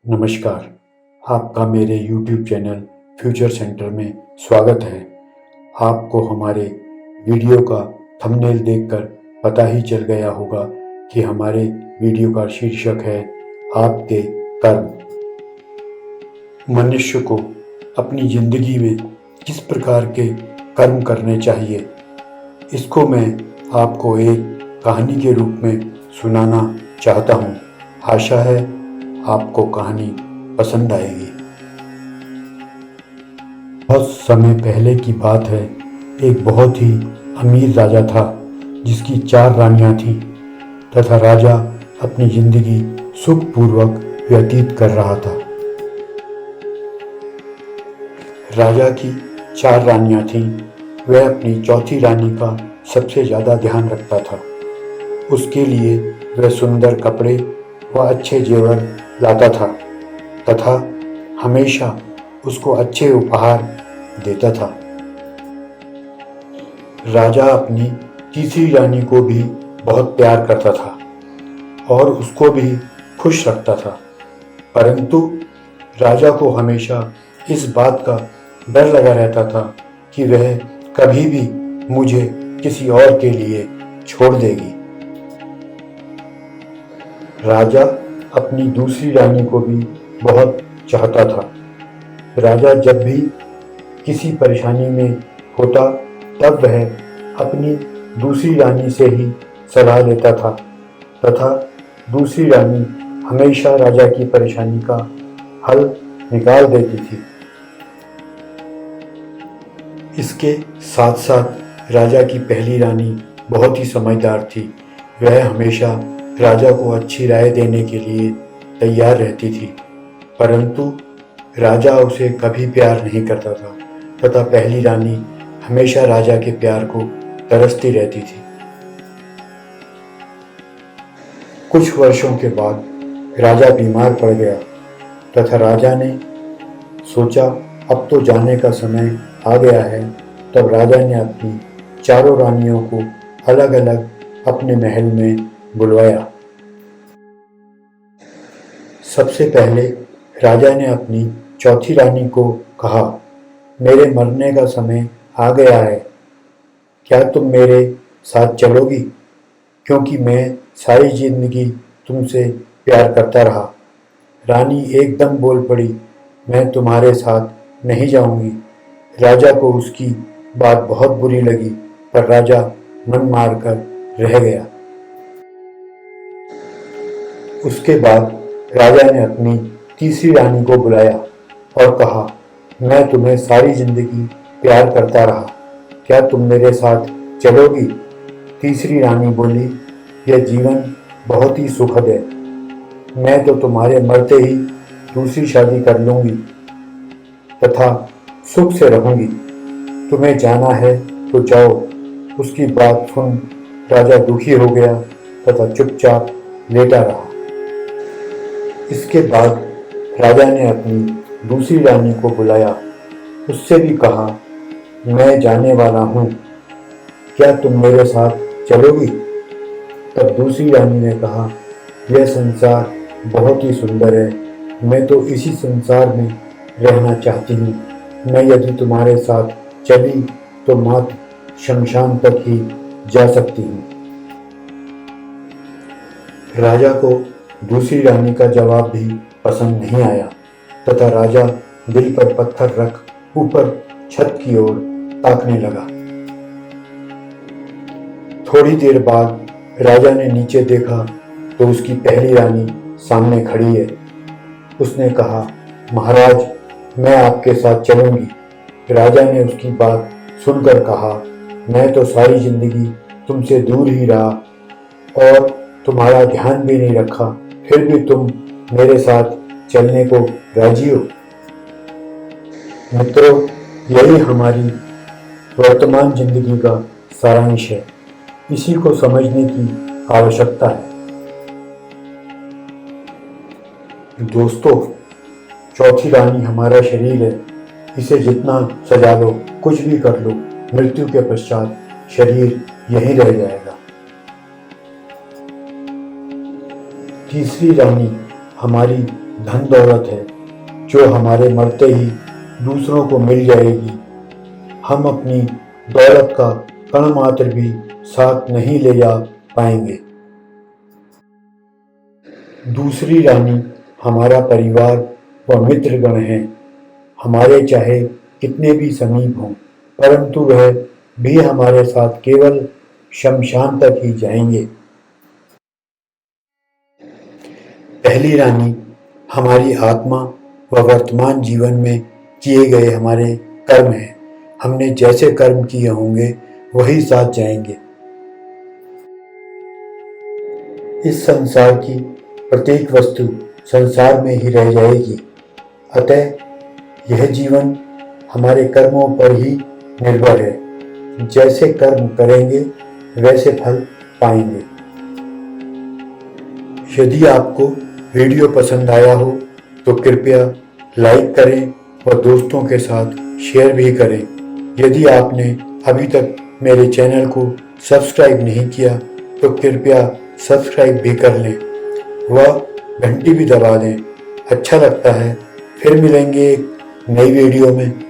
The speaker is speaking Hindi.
नमस्कार, आपका मेरे YouTube चैनल फ्यूचर सेंटर में स्वागत है। आपको हमारे वीडियो का थंबनेल देखकर पता ही चल गया होगा कि हमारे वीडियो का शीर्षक है आपके कर्म। मनुष्य को अपनी ज़िंदगी में किस प्रकार के कर्म करने चाहिए, इसको मैं आपको एक कहानी के रूप में सुनाना चाहता हूँ। आशा है आपको कहानी पसंद आएगी। बहुत समय पहले की बात है। एक बहुत ही अमीर राजा था जिसकी 4 रानियां थीं तथा राजा अपनी जिंदगी सुखपूर्वक व्यतीत कर रहा था। राजा की 4 रानियां थीं। वह अपनी चौथी रानी का सबसे ज़्यादा ध्यान रखता था। उसके लिए वह सुंदर कपड़े व अच्छे जेवर लाता था तथा हमेशा उसको अच्छे उपहार देता था। राजा अपनी तीसरी रानी को भी बहुत प्यार करता था और उसको भी खुश रखता था, परंतु राजा को हमेशा इस बात का डर लगा रहता था कि वह कभी भी मुझे किसी और के लिए छोड़ देगी। राजा अपनी दूसरी रानी को भी बहुत चाहता था। राजा जब भी किसी परेशानी में होता तब वह अपनी दूसरी रानी से ही सलाह लेता था तथा दूसरी रानी हमेशा राजा की परेशानी का हल निकाल देती थी। इसके साथ साथ राजा की पहली रानी बहुत ही समझदार थी। वह हमेशा राजा को अच्छी राय देने के लिए तैयार रहती थी, परंतु राजा उसे कभी प्यार नहीं करता था तथा पहली रानी हमेशा राजा के प्यार को तरसती रहती थी। कुछ वर्षों के बाद राजा बीमार पड़ गया तथा राजा ने सोचा अब तो जाने का समय आ गया है। तब राजा ने अपनी चारों रानियों को अलग अलग अपने महल में बुलवाया। सबसे पहले राजा ने अपनी चौथी रानी को कहा, मेरे मरने का समय आ गया है, क्या तुम मेरे साथ चलोगी? क्योंकि मैं सारी जिंदगी तुमसे प्यार करता रहा। रानी एकदम बोल पड़ी, मैं तुम्हारे साथ नहीं जाऊंगी। राजा को उसकी बात बहुत बुरी लगी, पर राजा मन मारकर रह गया। उसके बाद राजा ने अपनी तीसरी रानी को बुलाया और कहा, मैं तुम्हें सारी जिंदगी प्यार करता रहा, क्या तुम मेरे साथ चलोगी? तीसरी रानी बोली, यह जीवन बहुत ही सुखद है, मैं तो तुम्हारे मरते ही दूसरी शादी कर लूंगी तथा सुख से रहूंगी। तुम्हें जाना है तो जाओ। उसकी बात सुन राजा दुखी हो गया तथा चुपचाप लेटा रहा। इसके बाद राजा ने अपनी दूसरी रानी को बुलाया, उससे भी कहा, मैं जाने वाला हूँ, क्या तुम मेरे साथ चलोगी? तब दूसरी रानी ने कहा, यह संसार बहुत ही सुंदर है, मैं तो इसी संसार में रहना चाहती हूँ। मैं यदि तुम्हारे साथ चली तो मात्र शमशान तक ही जा सकती हूँ। राजा को दूसरी रानी का जवाब भी पसंद नहीं आया तथा राजा दिल पर पत्थर रख ऊपर छत की ओर ताकने लगा। थोड़ी देर बाद राजा ने नीचे देखा तो उसकी पहली रानी सामने खड़ी है। उसने कहा, महाराज, मैं आपके साथ चलूंगी। राजा ने उसकी बात सुनकर कहा, मैं तो सारी जिंदगी तुमसे दूर ही रहा और तुम्हारा ध्यान भी नहीं रखा, फिर भी तुम मेरे साथ चलने को राजी हो। मित्रों, यही हमारी वर्तमान जिंदगी का सारांश है। इसी को समझने की आवश्यकता है। दोस्तों, चौथी रानी हमारा शरीर है, इसे जितना सजा लो, कुछ भी कर लो, मृत्यु के पश्चात शरीर यहीं रह जाएगा। तीसरी रानी हमारी धन दौलत है जो हमारे मरते ही दूसरों को मिल जाएगी। हम अपनी दौलत का कण मात्र भी साथ नहीं ले जा पाएंगे। दूसरी रानी हमारा परिवार व मित्रगण है, हमारे चाहे कितने भी समीप हों, परंतु वह भी हमारे साथ केवल शमशान तक ही जाएंगे। पहली रानी हमारी आत्मा व वर्तमान जीवन में किए गए हमारे कर्म हैं। हमने जैसे कर्म किए होंगे वही साथ जाएंगे। इस संसार की प्रत्येक वस्तु संसार में ही रह जाएगी, अतः यह जीवन हमारे कर्मों पर ही निर्भर है। जैसे कर्म करेंगे वैसे फल पाएंगे। यदि आपको वीडियो पसंद आया हो तो कृपया लाइक करें और दोस्तों के साथ शेयर भी करें। यदि आपने अभी तक मेरे चैनल को सब्सक्राइब नहीं किया तो कृपया सब्सक्राइब भी कर लें व घंटी भी दबा दें। अच्छा लगता है। फिर मिलेंगे एक नई वीडियो में।